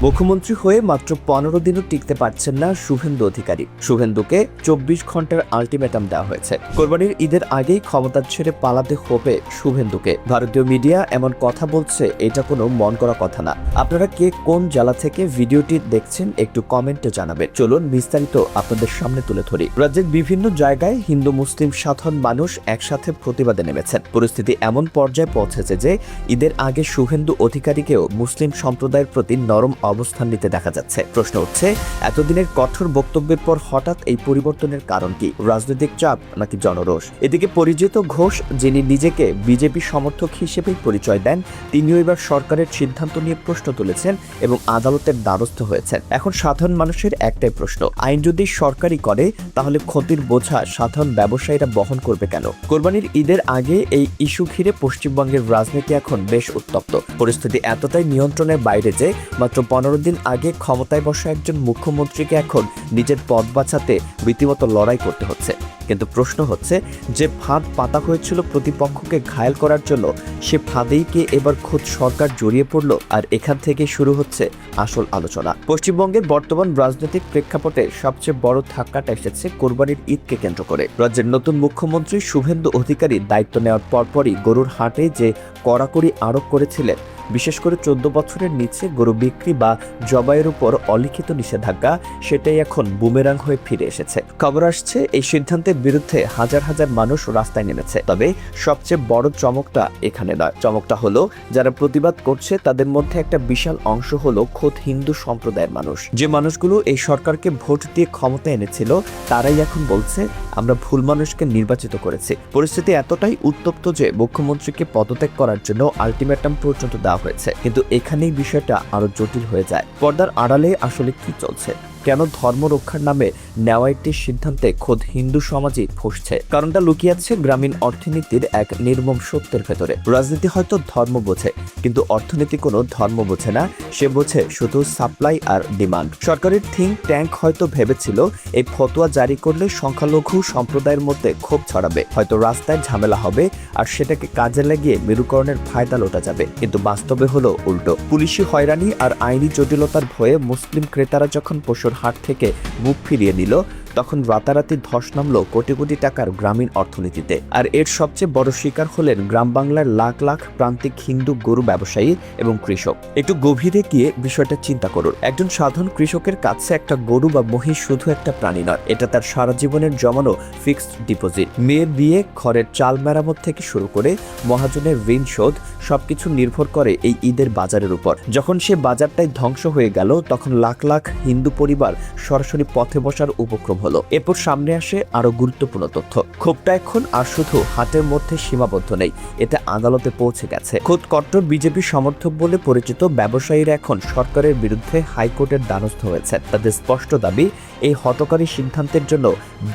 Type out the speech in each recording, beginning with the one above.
মুখ্যমন্ত্রী হয়ে মাত্র 15 দিনও টিকতে পারছেন না শুভেন্দু অধিকারী। শুভেন্দুকে 24 ঘন্টার আলটিমেটাম দেওয়া হয়েছে। কোরবানির ঈদের আগেই ক্ষমতা ছেড়ে পালাতে হবে শুভেন্দুকে। ভারতীয় মিডিয়া এমন কথা বলছে, এটা কোনো মন করা কথা না। আপনারা কে কোন জেলা থেকে ভিডিওটি দেখছেন একটু কমেন্টে জানাবেন। চলুন বিস্তারিত আপনাদের সামনে তুলে ধরি। রাজ্যের বিভিন্ন জায়গায় হিন্দু মুসলিম সাধারণ মানুষ একসাথে প্রতিবাদে নেমেছেন। পরিস্থিতি এমন পর্যায়ে পৌঁছেছে যে ঈদের আগে শুভেন্দু অধিকারীকেও মুসলিম সম্প্রদায়ের প্রতি নরম অবস্থান নিতে দেখা যাচ্ছে। প্রশ্ন উঠছে, এতদিনের কঠোর বক্তব্যের পর হঠাৎ এই পরিবর্তনের কারণ কি? রাজনৈতিক চাপ নাকি জনরোষ? এদিকে পরিচিত ঘোষ, যিনি নিজেকে বিজেপি সমর্থক হিসেবেই পরিচয় দেন, তিনিও এবার সরকারের সিদ্ধান্ত নিয়ে প্রশ্ন তুলেছেন এবং আদালতের দ্বারস্থ হয়েছেন। এখন সাধারণ মানুষের একটাই প্রশ্ন, আইন যদি সরকারই করে তাহলে ক্ষতির বোঝা সাধারণ ব্যবসায়ীরা বহন করবে কেন? কোরবানির ঈদের আগে এই ইস্যু ঘিরে পশ্চিমবঙ্গের রাজনীতি এখন বেশ উত্তপ্ত। পরিস্থিতি এতটাই নিয়ন্ত্রণের বাইরে যে মাত্র 15 দিন আগে ক্ষমতায় বসা একজন মুখ্যমন্ত্রীকে এখন নিজের পদ বাঁচাতে রীতিমতো লড়াই করতে হচ্ছে। কিন্তু প্রশ্ন হচ্ছে, যে ফাঁদ পাতা হয়েছিল প্রতিপক্ষকে ঘায়েল করার জন্য, সে ফাঁদেই কি এবার খোদ সরকার জড়িয়ে পড়ল? আর এখান থেকে শুরু হচ্ছে আসল আলোচনা। পশ্চিমবঙ্গের বর্তমান রাজনৈতিক প্রেক্ষাপটে সবচেয়ে বড় ধাক্কাটা এসেছে কোরবানির ঈদকে কেন্দ্র করে। রাজ্যের নতুন মুখ্যমন্ত্রী শুভেন্দু অধিকারী দায়িত্ব নেওয়ার পরপরই গরুর হাটে যে কড়াকড়ি আরোপ করেছিলেন, বিশেষ করে 14 বছরের নিচে গরু বিক্রি বা জবাইয়ের উপর অলিখিত নিষেধাজ্ঞা, সেটাই এখন বুমেরাং হয়ে ফিরে এসেছে। খবর আসছে, এই সিদ্ধান্তের বিরুদ্ধে হাজার হাজার মানুষ রাস্তায় নেমেছে। তবে সবচেয়ে বড় চমকটা এখানে নয়। চমকটা হলো, যারা প্রতিবাদ করছে তাদের মধ্যে একটা বিশাল অংশ হলো খোদ হিন্দু সম্প্রদায়ের মানুষ। যে মানুষগুলো এই সরকারকে ভোট দিয়ে ক্ষমতা এনেছিল, তারাই এখন বলছে, আমরা ভুল মানুষকে নির্বাচিত করেছি। পরিস্থিতি এতটাই উত্তপ্ত যে মুখ্যমন্ত্রীকে পদত্যাগ করার জন্য আলটিমেটাম পর্যন্ত দেওয়া হয়েছে। কিন্তু এখানেই বিষয়টা আরো জটিল হয়ে যায়। পর্দার আড়ালে আসলে কি চলছে? কেন ধর্ম রক্ষার নামে নেওয়া একটি সিদ্ধান্তে খোদ হিন্দু সমাজই ফসছে? কারণটা লুকিয়ে আছে গ্রামীণ অর্থনীতির এক নির্মম সত্যের ভেতরে। রাজনীতি হয়তো ধর্ম বোঝে, কিন্তু অর্থনীতি কোনো ধর্ম বোঝে না। সে বোঝে শুধু সাপ্লাই আর ডিমান্ড। সরকারের থিঙ্ক ট্যাঙ্ক হয়তো ভেবেছিল এই ফতোয়া জারি করলে সংখ্যালঘু সম্প্রদায়ের মধ্যে ক্ষোভ ছড়াবে, হয়তো রাস্তায় ঝামেলা হবে, আর সেটাকে কাজে লাগিয়ে মেরুকরণের ফায়দা লোটা যাবে। কিন্তু বাস্তবে হলো উল্টো। পুলিশি হয়রানি আর আইনি জটিলতার ভয়ে মুসলিম ক্রেতারা যখন পশুর হাট থেকে মুখ ফিরিয়ে নিল, তখন রাতারাতি ধস নামলো কোটি কোটি টাকার গ্রামীণ অর্থনীতিতে। আর এর সবচেয়ে বড় শিকার হলেন গ্রাম বাংলার লাখ লাখ প্রান্তিক হিন্দু গরু ব্যবসায়ী এবং কৃষক। একটু গভীরে গিয়ে বিষয়টা চিন্তা করুন। একজন সাধারণ কৃষকের কাছে একটা গরু বা মহিষ শুধু একটা প্রাণী নয়, এটা তার সারা জীবনের জমানো ফিক্সড ডিপোজিট। মেয়ের বিয়ে, ঘরের চাল মেরামত থেকে শুরু করে মহাজনের ঋণ শোধ, সবকিছু নির্ভর করে এই ঈদের বাজারের উপর। যখন সে বাজারটাই ধ্বংস হয়ে গেল, তখন লাখ লাখ হিন্দু পরিবার সরাসরি পথে বসার উপক্রম হলো। এরপর সামনে আসে আরো গুরুত্বপূর্ণ তথ্য। ক্ষোভটা এখন আর শুধু হাটের মধ্যে সীমাবদ্ধ নেই, এটা আদালতে পৌঁছে গেছে। খোদ কট্টর বিজেপি সমর্থক বলে পরিচিত ব্যবসায়ীরা এখন সরকারের বিরুদ্ধে হাইকোর্টের দ্বারস্থ হয়েছে। তাদের স্পষ্ট দাবি, এই হঠকারী সিদ্ধান্তের জন্য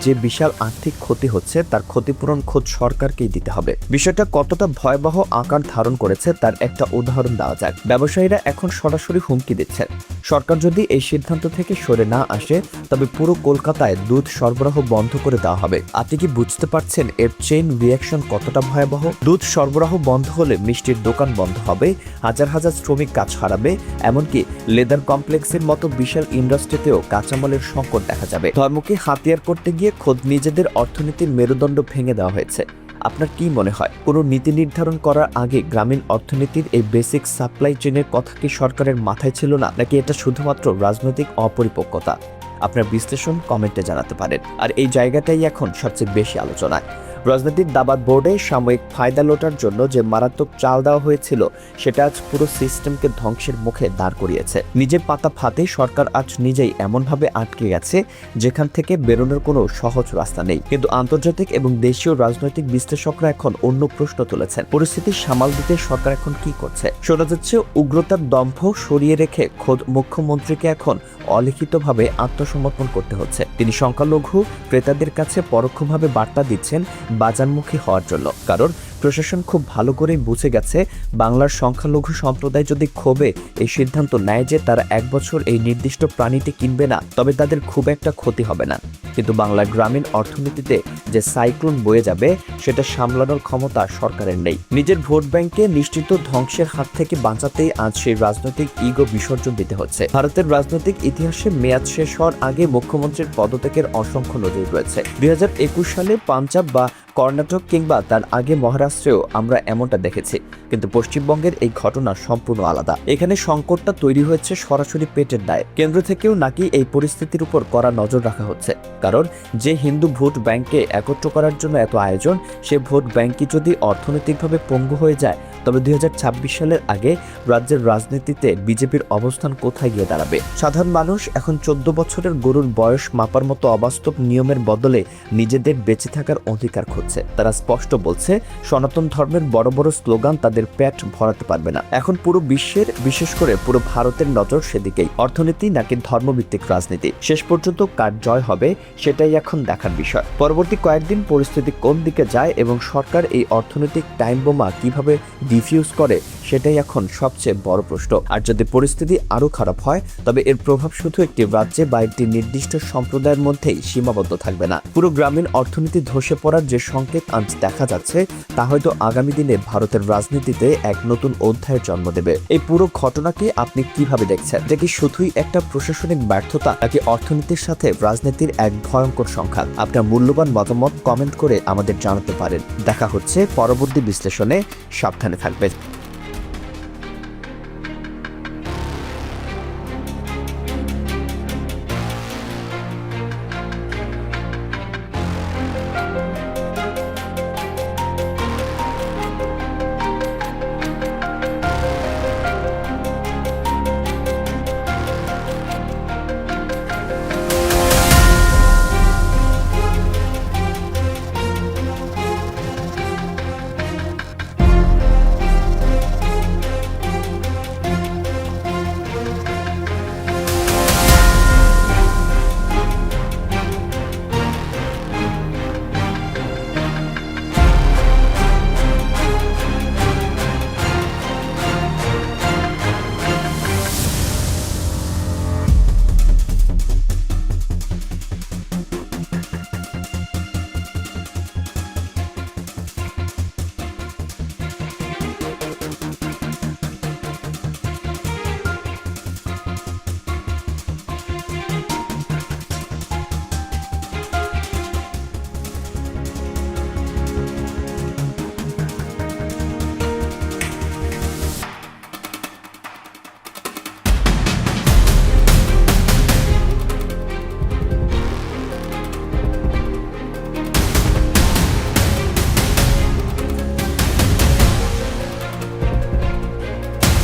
যে বিশাল আর্থিক ক্ষতি হচ্ছে, তার ক্ষতিপূরণ খোদ সরকারকেই দিতে হবে। বিষয়টা কতটা ভয়াবহ আকার ধারণ করেছে তার একটা উদাহরণ দেওয়া যাক। ব্যবসায়ীরা এখন সরাসরি হুমকি দিচ্ছেন, সরকার যদি এই সিদ্ধান্ত থেকে সরে না আসে, তবে পুরো কলকাতায় দুধ সরবরাহ বন্ধ করে দেওয়া হবে। আপনি কি বুঝতে পারছেন এর চেইন রিঅ্যাকশন কতটা ভয়াবহ? দুধ সরবরাহ বন্ধ হলে মিষ্টির দোকান বন্ধ হবে, হাজার হাজার শ্রমিক কাজ হারাবে, এমনকি লেদার কমপ্লেক্সের মতো বিশাল ইন্ডাস্ট্রিতেও কাঁচামালের সংকট দেখা যাবে। ধর্মকে হাতিয়ার করতে গিয়ে খোদ নিজেদের অর্থনীতির মেরুদণ্ড ভেঙে দেওয়া হয়েছে। আপনার কি মনে হয়, কোনো নীতি নির্ধারণ করার আগে গ্রামীণ অর্থনীতির এই বেসিক সাপ্লাই চেইনের কথা কি সরকারের মাথায় ছিল না, নাকি এটা শুধুমাত্র রাজনৈতিক অপরিপক্কতা? আপনার বিশ্লেষণ কমেন্টে জানাতে পারেন। আর এই জায়গাটাই এখন সবচেয়ে বেশি আলোচনায়। রাজনৈতিক দাবাত বোর্ডে সাময়িক ফায়দা লোটার জন্য যে মারাত্মক চাল দেওয়া হয়েছিল, সেটা আজ পুরো সিস্টেমকে ধ্বংসের মুখে দাঁড় করিয়েছে। নিজের পাতা ফাতে সরকার আজ নিজেই এমনভাবে আটকে গেছে, যেখান থেকে বেরোনোর কোনো সহজ রাস্তা নেই। কিন্তু আন্তর্জাতিক এবং দেশীয় রাজনৈতিক বিশ্লেষকরা এখন অন্য প্রশ্ন তুলেছেন, পরিস্থিতি সামাল দিতে সরকার এখন কি করছে? শোনা যাচ্ছে, উগ্রতার দম্ভ সরিয়ে রেখে খোদ মুখ্যমন্ত্রীকে এখন অলিখিতভাবে আত্মসমর্পণ করতে হচ্ছে। তিনি সংখ্যালঘু ক্রেতাদের কাছে পরোক্ষভাবে বার্তা দিচ্ছেন বাজারমুখী হওয়ার জন্য, কারণ প্রশাসন খুব ভালো করেই বুঝে গেছে বাংলার সংখ্যালঘু সম্প্রদায় যদি ক্ষোভে এই সিদ্ধান্ত নেয় যে তারা 1 বছর এই নির্দিষ্ট প্রাণীটি কিনবে না, তবে তাদের খুব একটা ক্ষতি হবে না। কিন্তু বাংলার গ্রামীণ অর্থনীতিতে যে সাইক্লোন বয়ে যাবে সেটা সামলানোর ক্ষমতা সরকারের নেই। নিজের ভোট ব্যাংকে নিশ্চিত ধ্বংসের হাত থেকে বাঁচাতেই আজ সেই রাজনৈতিক ইগো বিসর্জন দিতে হচ্ছে। ভারতের রাজনৈতিক ইতিহাসে মেয়াদ শেষ হওয়ার আগে মুখ্যমন্ত্রীর পদত্যাগের অসংখ্য নজির রয়েছে। 2021 সালে পাঞ্জাব বা কর্ণাটক কিংবা তার আগে মহারাষ্ট্রেও আমরা এমনটা দেখেছি, কিন্তু পশ্চিমবঙ্গের এই ঘটনা সম্পূর্ণ আলাদা। এখানে সংকটটা তৈরি হয়েছে সরাসরি পেটের দায়ে। কেন্দ্র থেকেও নাকি এই পরিস্থিতির উপর কড়া নজর রাখা হচ্ছে, কারণ যে হিন্দু ভোট ব্যাংকে একত্র করার জন্য এত আয়োজন, সে ভোট ব্যাংকই যদি অর্থনৈতিকভাবে পঙ্গু হয়ে যায়, তবে 2026 সালের আগে রাজ্যের রাজনীতিতে বিজেপির অবস্থান কোথায় গিয়ে দাঁড়াবে? সাধারণ মানুষ এখন 14 বছরের গরুর বয়স মাপার মতো অবাস্তব নিয়মের বদলে নিজেদের বেঁচে থাকার অধিকার খুঁজছে। তারা স্পষ্ট বলছে, সনাতন ধর্মের বড় বড় স্লোগান তাদের পেট ভরাতে পারবে না। এখন পুরো বিশ্বের, বিশেষ করে পুরো ভারতের নজর সেদিকেই। অর্থনীতি নাকি ধর্মভিত্তিক রাজনীতি, শেষ পর্যন্ত কার জয় হবে সেটাই এখন দেখার বিষয়। পরবর্তী কয়েকদিন পরিস্থিতি কোন দিকে যায় এবং সরকার এই অর্থনৈতিক টাইম বোমা কিভাবে ডিফিউজ করে সেটাই এখন সবচেয়ে বড় প্রশ্ন। আর যদি পরিস্থিতি আরো খারাপ হয়, তবে এর প্রভাব শুধু একটি রাজ্যে বা একটি নির্দিষ্ট সম্প্রদায়ের মধ্যেই সীমাবদ্ধ থাকবে না। পুরো গ্রামীণ অর্থনীতি ধসে পড়ার যে সংকেত আজ দেখা যাচ্ছে, তা হয়তো আগামী দিনে ভারতের রাজনীতিতে এক নতুন অধ্যায়ের জন্ম দেবে। এই পুরো ঘটনাকে আপনি কিভাবে দেখছেন? এটা কি শুধুই একটা প্রশাসনিক ব্যর্থতা, নাকি অর্থনীতির সাথে রাজনীতির এক ভয়ঙ্কর সংঘাত? আপনার মূল্যবান মতামত কমেন্ট করে আমাদের জানাতে পারেন। দেখা হচ্ছে পরবর্তী বিশ্লেষণে। সাবধানে থাকবেন।